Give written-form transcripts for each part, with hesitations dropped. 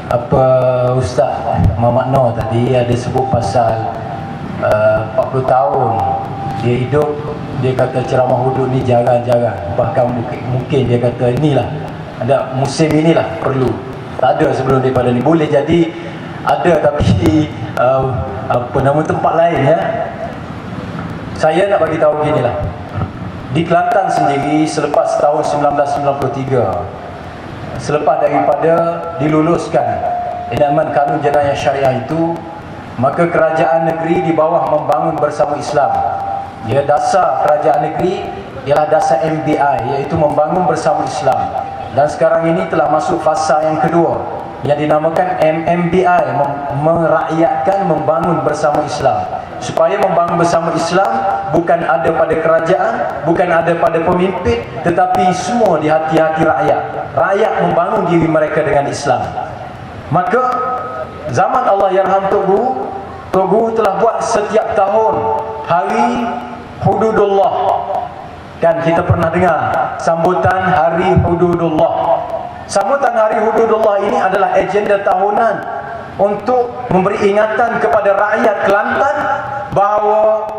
Apa Ustaz Muhammad Noor tadi ada sebut pasal 40 tahun dia hidup, dia kata ceramah hudud ni jarang-jarang, bahkan mungkin dia kata inilah ada musim inilah perlu, tak ada sebelum daripada ni. Boleh jadi ada tapi apa nama tempat lain ya. Saya nak bagi tahu ginilah, di Kelantan sendiri selepas tahun 1993, selepas daripada diluluskan enakmen kanun jenayah syariah itu, maka kerajaan negeri di bawah membangun bersama Islam. Ya, dasar kerajaan negeri ialah dasar MBI, iaitu membangun bersama Islam. Dan sekarang ini telah masuk fasa yang kedua yang dinamakan MMBI, merakyatkan membangun bersama Islam. Supaya membangun bersama Islam bukan ada pada kerajaan, bukan ada pada pemimpin, tetapi semua di hati-hati rakyat. Rakyat membangun diri mereka dengan Islam. Maka zaman Allah yarham Tok Guru telah buat setiap tahun Hari Hududullah. Kan kita pernah dengar sambutan Hari Hududullah. Sambutan Hari Hududullah ini adalah agenda tahunan untuk memberi ingatan kepada rakyat Kelantan bahawa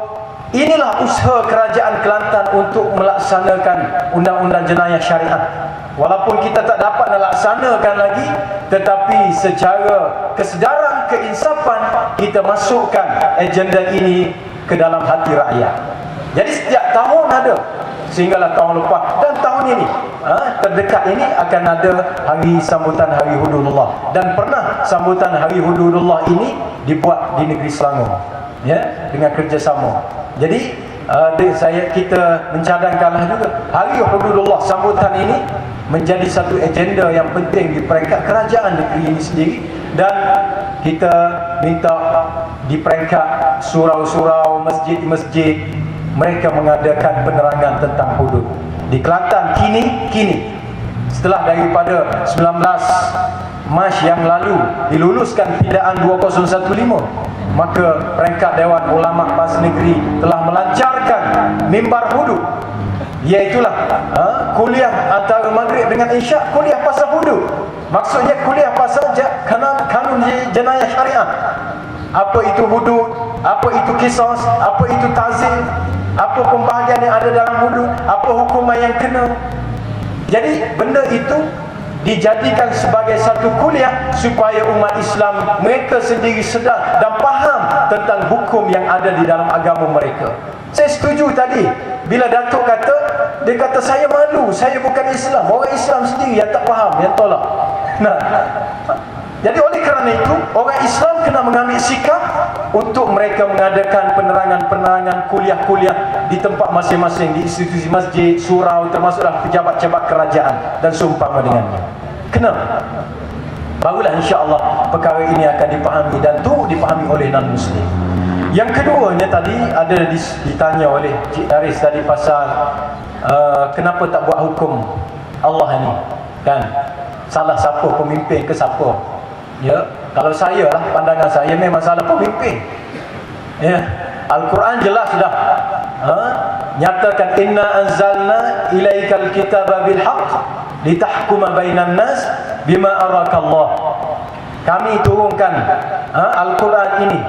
inilah usaha kerajaan Kelantan untuk melaksanakan undang-undang jenayah syariat. Walaupun kita tak dapat melaksanakan lagi, tetapi secara kesedaran, keinsafan, kita masukkan agenda ini ke dalam hati rakyat. Jadi setiap tahun ada, sehinggalah tahun lepas dan tahun ini terdekat ini akan ada hari sambutan Hari Hududullah. Dan pernah sambutan Hari Hududullah ini dibuat di negeri Selangor, ya, dengan kerjasama. Jadi kita mencadangkanlah juga Hari Hududullah, sambutan ini menjadi satu agenda yang penting di peringkat kerajaan negeri ini sendiri. Dan kita minta di peringkat surau-surau, masjid-masjid, mereka mengadakan penerangan tentang hudud. Di Kelantan kini setelah daripada 19 Mac yang lalu diluluskan pindaan 2015, maka peringkat Dewan Ulama Bahasa Negeri telah melancarkan mimbar hudud, iaitulah kuliah antara maghrib dengan isyak, kuliah pasal hudud. Maksudnya kuliah pasal kanun jenayah syariah. Apa itu hudud, apa itu qisas, apa itu ta'zir, apa pembahagian yang ada dalam hudud, apa hukuman yang kena. Jadi benda itu dijadikan sebagai satu kuliah supaya umat Islam mereka sendiri sedar dan faham tentang hukum yang ada di dalam agama mereka. Saya setuju tadi bila Datuk kata, dia kata saya malu, saya bukan Islam. Orang Islam sendiri yang tak faham, yang tolak. Nah, jadi oleh kerana itu orang Islam kena mengambil sikap untuk mereka mengadakan penerangan-penerangan, kuliah-kuliah di tempat masing-masing, di institusi masjid, surau, termasuklah pejabat-pejabat kerajaan dan seumpama dengannya. Kena. Barulah insya-Allah perkara ini akan dipahami dan tu dipahami oleh non-muslim. Yang keduanya tadi ada ditanya oleh Cik Daris tadi pasal kenapa tak buat hukum Allah ni, kan? Salah siapa, pemimpin ke siapa? Ya, kalau saya lah, pandangan saya memang salah pemimpin. Ya, Al-Quran jelas dah nyatakan inna anzalna ilaikal kitaba bil haqq litahkuma bainan nas bima arakallah. Kami turunkan Al-Quran ini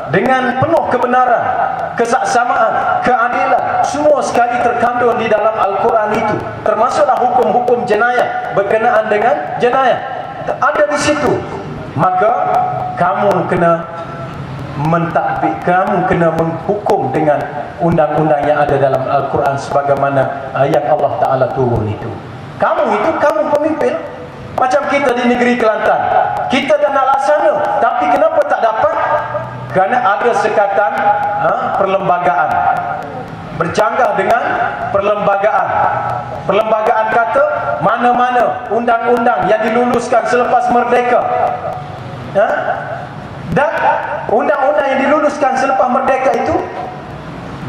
dengan penuh kebenaran, kesaksamaan, keadilan, semua sekali terkandung di dalam Al-Quran itu. Termasuklah hukum-hukum jenayah berkenaan dengan jenayah ada di situ. Maka kamu kena mentadbik, kamu kena menghukum dengan undang-undang yang ada dalam Al-Quran sebagaimana yang Allah Ta'ala turun itu. Kamu pemimpin. Macam kita di negeri Kelantan, kita dah nak laksana, tapi kenapa tak dapat? Kerana ada sekatan perlembagaan, bercanggah dengan perlembagaan. Perlembagaan kata mana-mana undang-undang yang diluluskan selepas merdeka, dan undang-undang yang diluluskan selepas merdeka itu,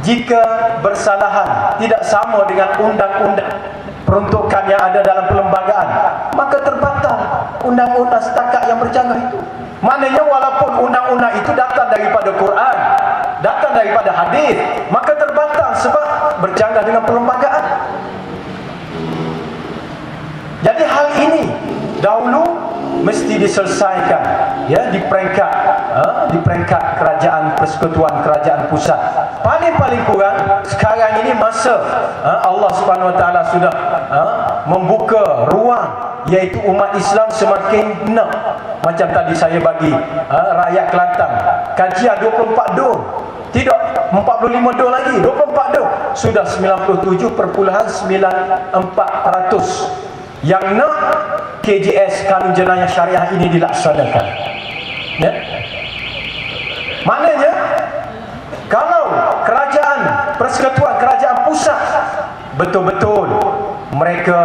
jika bersalahan tidak sama dengan undang-undang peruntukan yang ada dalam perlembagaan, maka terbatal undang-undang setakat yang bercanggah itu. Maknanya walaupun undang-undang itu datang daripada Quran, datang daripada hadis, maka terbatal sebab bercanggah dengan perlembagaan. Jadi hal ini dahulu mesti diselesaikan, ya, di peringkat kerajaan persekutuan, kerajaan pusat. Paling kurang sekarang ini masa Allah Subhanahu Wa Taala sudah membuka ruang, iaitu umat Islam semakin nak. Macam tadi saya bagi rakyat Kelantan kajian 24 dom, tidak 45 dom lagi, 24 dom, sudah 97.94% yang nak KJS, Kanun Jenayah Syariah ini dilaksanakan, ya. Maknanya kalau kerajaan persekutuan, kerajaan pusat betul-betul mereka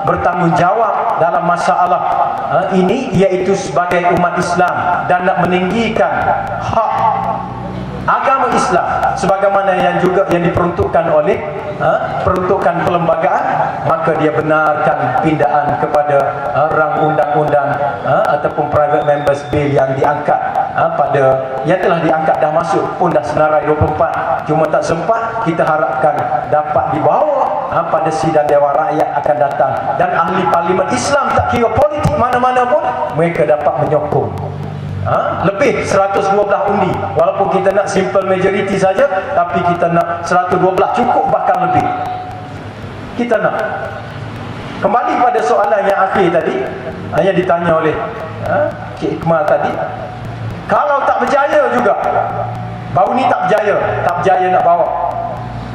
bertanggungjawab dalam masalah ini, iaitu sebagai umat Islam, dan nak meninggikan hak agama Islam sebagaimana yang juga yang diperuntukkan oleh peruntukan perlembagaan, maka dia benarkan pindaan kepada rang undang-undang ataupun private members bill yang diangkat yang telah diangkat, dah masuk pun dah senarai 24, cuma tak sempat. Kita harapkan dapat dibawa pada sidang Dewan Rakyat akan datang, dan ahli parlimen Islam, tak kira politik mana-mana pun, mereka dapat menyokong lebih 112 undi. Walaupun kita nak simple majority saja, tapi kita nak 112 cukup, bahkan lebih. Kita nak kembali pada soalan yang akhir tadi, yang ditanya oleh Cik Iqmal tadi. Kalau tak berjaya juga, baru ni tak berjaya nak bawa,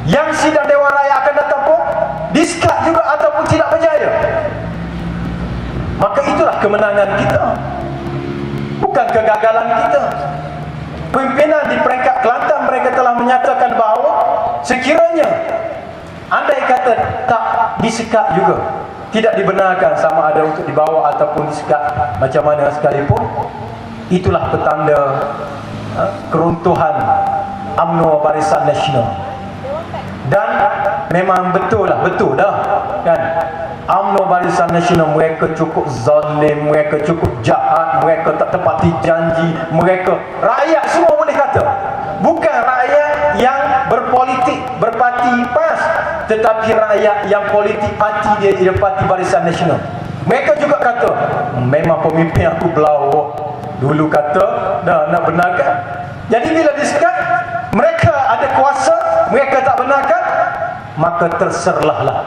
yang sidang Dewan Rakyat akan datang pun discard juga ataupun tidak berjaya, maka itulah kemenangan kita, bukan kegagalan kita. Pimpinan di peringkat Kelantan, mereka telah menyatakan bahawa sekiranya andai kata tak disekat juga, tidak dibenarkan sama ada untuk dibawa ataupun disekat macam mana sekalipun, itulah petanda keruntuhan UMNO Barisan Nasional. Dan memang betul dah kan, UMNO Barisan Nasional mereka cukup zalim, mereka cukup jahat, mereka tak tepati janji, mereka, rakyat semua boleh kata, bukan rakyat yang berpolitik berparti PAS, tetapi rakyat yang politik parti dia parti Barisan Nasional, mereka juga kata memang pemimpin aku belau dulu, kata dah nak benarkan. Jadi bila disekat, mereka ada kuasa, mereka tak benarkan, maka terserlahlah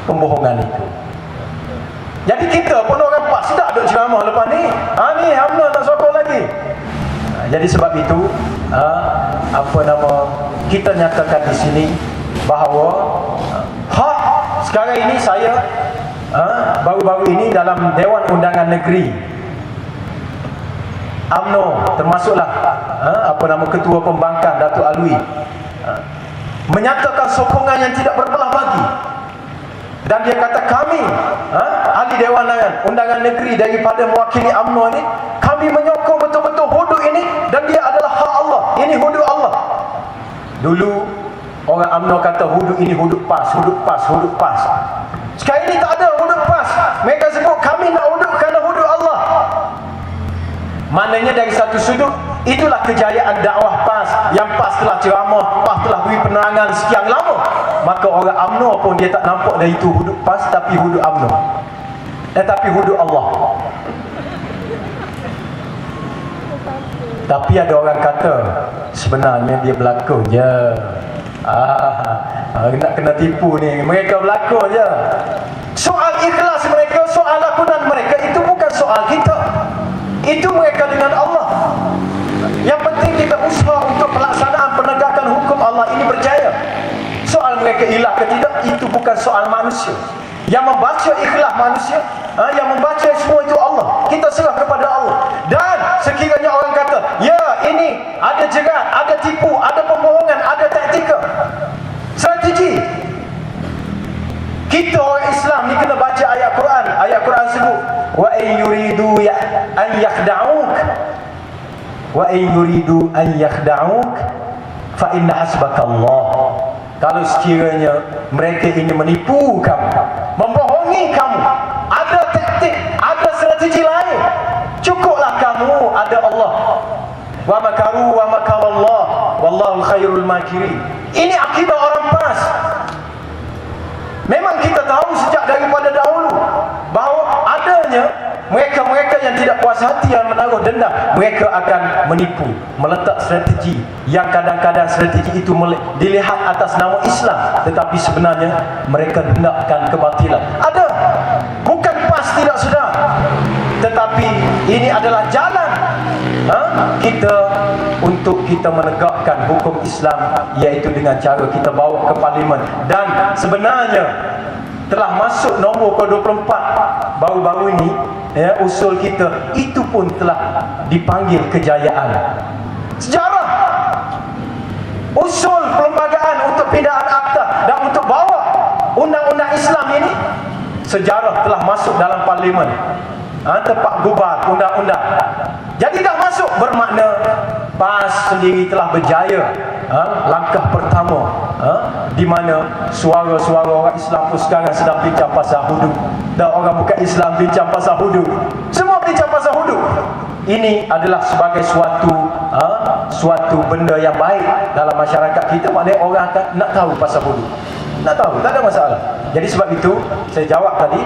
pembohongan itu. Jadi kita pun orang PAS tak duk ceramah lepas ni, ni UMNO nak sokong lagi. Jadi sebab itu kita nyatakan di sini bahawa hak sekarang ini saya baru-baru ini dalam Dewan Undangan Negeri UMNO, termasuklah Ketua Pembangkang Datuk Alwi menyatakan sokongan yang tidak berbelah bagi, dan dia kata kami ahli Dewan Undangan Negeri daripada mewakili UMNO ini, kami menyokong betul-betul hudud ini, dan dia adalah hak Allah, ini hudud Allah. Dulu orang UMNO kata hudud ini hudud PAS, hudud PAS, hudud PAS. Sekarang ini tak ada hudud PAS, mereka sebut kami nak hudud kerana hudud Allah. Maknanya dari satu sudut, itulah kejayaan dakwah PAS, yang PAS telah ceramah, PAS telah beri penerangan sekian lama, maka orang UMNO pun dia tak nampak dah itu hudud PAS, tapi hudud UMNO, tapi hudud Allah. Tapi ada orang kata sebenarnya dia berlakon je, nak kena tipu ni, mereka berlakon je. Soal ikhlas mereka, soal lakonan mereka, itu bukan soal kita, itu mereka dengan Allah. Yang penting kita usaha untuk pelaksanaan penegakan hukum Allah ini berjaya. Soal mereka ilah ke tidak, itu bukan soal manusia. Yang membaca ikhlas manusia, yang membaca semua itu Allah. Kita serah kepada Allah. Dan sekiranya orang kata, ya ini ada jerat, ada tipu, ada pembohongan, ada taktika, strategi, kita orang Islam ni kena baca ayat Quran. Ayat Quran sebut, wa in yuridu an yakhda'uk, wa in yuridu an yakhda'uk fa inna hasbakallah. Kalau sekiranya mereka ingin menipu kamu, membohongi kamu, ada taktik, ada strategi lain, cukuplah kamu ada Allah. Wa makaru wa makarallah wallahu khairul makirin. Ini akidah orang PAS. Memang kita tahu sejak daripada dahulu tidak puas hati yang menaruh dendam, mereka akan menipu, meletak strategi yang kadang-kadang strategi itu dilihat atas nama Islam, tetapi sebenarnya mereka hendakkan kebatilan. Ada, bukan PAS tidak sedar, tetapi ini adalah jalan kita untuk kita menegakkan hukum Islam, iaitu dengan cara kita bawa ke parlimen. Dan sebenarnya telah masuk nombor ke-24 baru-baru ini, ya, usul kita itu pun telah dipanggil kejayaan sejarah. Usul perlembagaan untuk pindaan akta dan untuk bawa undang-undang Islam ini, sejarah telah masuk dalam parlimen, tempat gubar undang-undang. Jadi dah masuk, bermakna PAS sendiri telah berjaya. Langkah pertama, di mana suara-suara orang Islam pun sekarang sedang bincang pasal hudud, dan orang bukan Islam bincang pasal hudud, semua bincang pasal hudud. Ini adalah sebagai suatu benda yang baik dalam masyarakat kita. Maknanya orang akan nak tahu pasal hudud, nak tahu, tak ada masalah. Jadi sebab itu saya jawab tadi,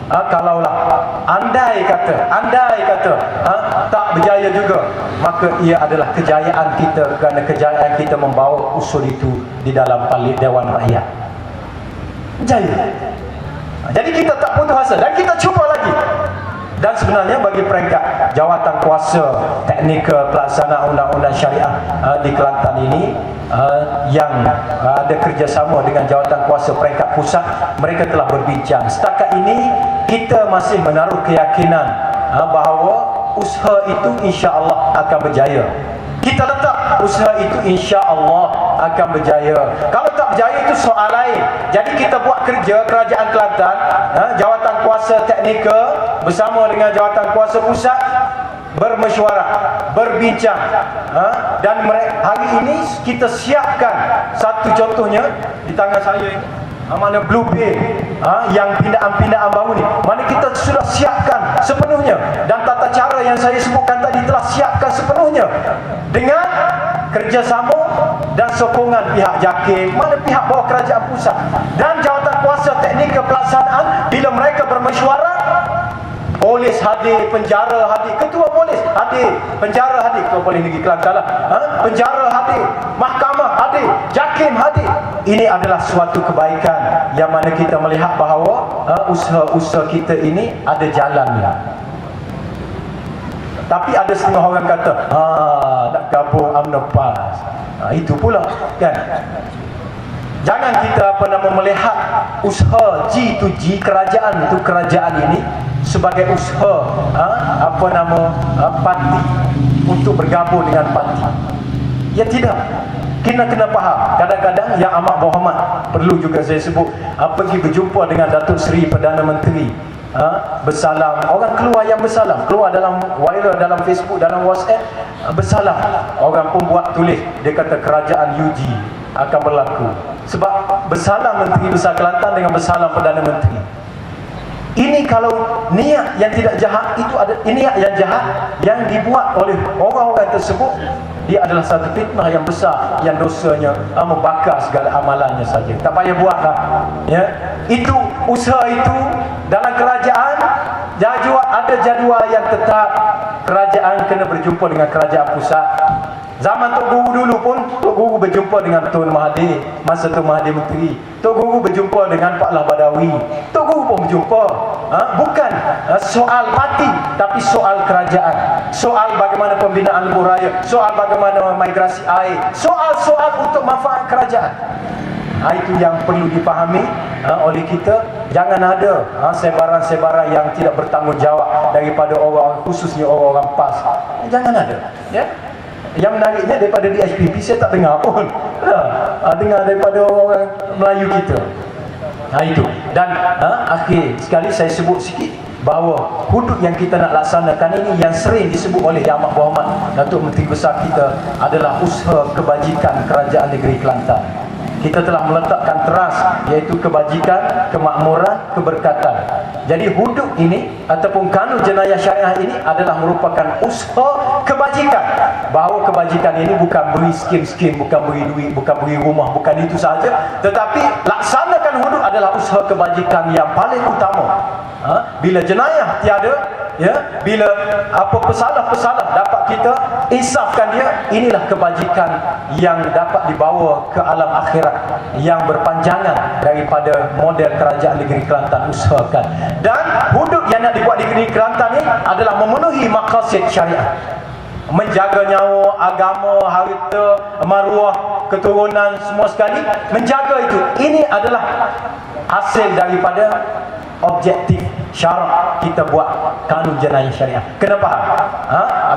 kalaulah andai kata tak berjaya juga, maka ia adalah kejayaan kita, kerana kejayaan kita membawa usul itu di dalam Dewan Rakyat. Jaya. Jadi kita tak putus asa dan kita cuba lagi. Dan sebenarnya bagi peringkat jawatan kuasa teknikal pelaksana undang-undang syariah di Kelantan ini, yang ada kerjasama dengan jawatan kuasa peringkat pusat, mereka telah berbincang. Setakat ini kita masih menaruh keyakinan bahawa usaha itu insya-Allah akan berjaya. Kita letak usaha itu insya-Allah akan berjaya. Kalau tak berjaya itu soal lain. Jadi kita buat kerja Kerajaan Kelantan, jawatan kuasa teknikal bersama dengan jawatan kuasa pusat, bermesyuarat, berbincang, dan hari ini kita siapkan satu contohnya di tangan saya ini, mana blueprint yang pindaan-pindaan baru ni, mana kita sudah siapkan sepenuhnya, dan tata cara yang saya sebutkan tadi telah siapkan sepenuhnya dengan kerjasama dan sokongan pihak JAKIM, mana pihak bawah kerajaan pusat dan jawatan kuasa teknikal pelaksanaan. Bila mereka bermesyuarat, polis hadir, penjara hadir, ketua polis hadir, penjara hadir, ketua polis negeri Kelantan lah, penjara hadir, mahkamah hadir, JAKIM hadir. Ini adalah suatu kebaikan yang mana kita melihat bahawa usaha-usaha kita ini ada jalannya. Tapi ada setengah orang kata, nak gabung UMNO PAS. Itu pula kan. Jangan kita melihat usaha G2G kerajaan itu, kerajaan ini sebagai usaha parti untuk bergabung dengan parti. Ya tidak. Kena faham. Kadang-kadang yang amat berhormat, perlu juga saya sebut, pergi berjumpa dengan Datuk Seri Perdana Menteri, bersalam. Orang keluar yang bersalam, keluar dalam viral, dalam Facebook, dalam WhatsApp, bersalam. Orang pun buat tulis, dia kata kerajaan UG akan berlaku. Sebab bersalam Menteri Besar Kelantan dengan bersalam Perdana Menteri. Ini kalau niat yang tidak jahat, itu ada niat yang jahat yang dibuat oleh orang-orang tersebut, dia adalah satu fitnah yang besar, yang dosanya membakar segala amalannya saja. Tak payah buatlah. Ya, itu usaha itu dalam kerajaan, ada jadual yang tetap. Kerajaan kena berjumpa dengan kerajaan pusat. Zaman Tok Guru dulu pun, Tok Guru berjumpa dengan Tun Mahathir, masa Tun Mahathir Menteri. Tok Guru berjumpa dengan Pak Lah Badawi. Tok Guru pun berjumpa. Bukan soal parti, tapi soal kerajaan. Soal bagaimana pembinaan lebuh raya, soal bagaimana migrasi air, soal-soal untuk manfaat kerajaan. Itu yang perlu dipahami oleh kita. Jangan ada sebaran-sebaran yang tidak bertanggungjawab daripada orang, khususnya orang-orang PAS. Jangan ada, ya. Yang menariknya daripada DHPP saya tak dengar pun. Dengar daripada orang Melayu kita. Itu. Dan akhir sekali saya sebut sikit bahawa hudud yang kita nak laksanakan ini, yang sering disebut oleh Yang Amat Berhormat Datuk Menteri Besar kita, adalah usaha kebajikan Kerajaan Negeri Kelantan. Kita telah meletakkan teras, iaitu kebajikan, kemakmuran, keberkatan. Jadi hudud ini ataupun kanun jenayah syariah ini adalah merupakan usaha kebajikan. Bahawa kebajikan ini bukan beri skim-skim, bukan beri duit, bukan beri rumah, bukan itu sahaja, tetapi laksanakan hudud adalah usaha kebajikan yang paling utama. Bila jenayah tiada, ya, bila apa pesalah-pesalah dapat kita insafkan dia, inilah kebajikan yang dapat dibawa ke alam akhirat yang berpanjangan daripada model kerajaan negeri Kelantan usahakan. Dan hudud yang nak dibuat di negeri Kelantan ni adalah memenuhi maqasid syariat, menjaga nyawa, agama, harta, maruah, keturunan semua sekali, menjaga itu. Ini adalah hasil daripada objektif syarak kita buat kanun jenayah syariah. Kena faham.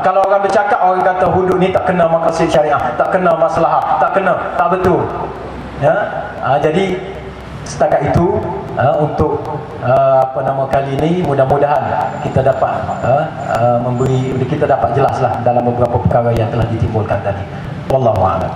Kalau orang bercakap, orang kata hudud ni tak kena maqasid syariah, tak kena maslahah, tak kena, tak betul. Ya? Jadi setakat itu untuk kali ini mudah-mudahan kita dapat kita dapat jelaslah dalam beberapa perkara yang telah ditimbulkan tadi. Wallahu a'lam.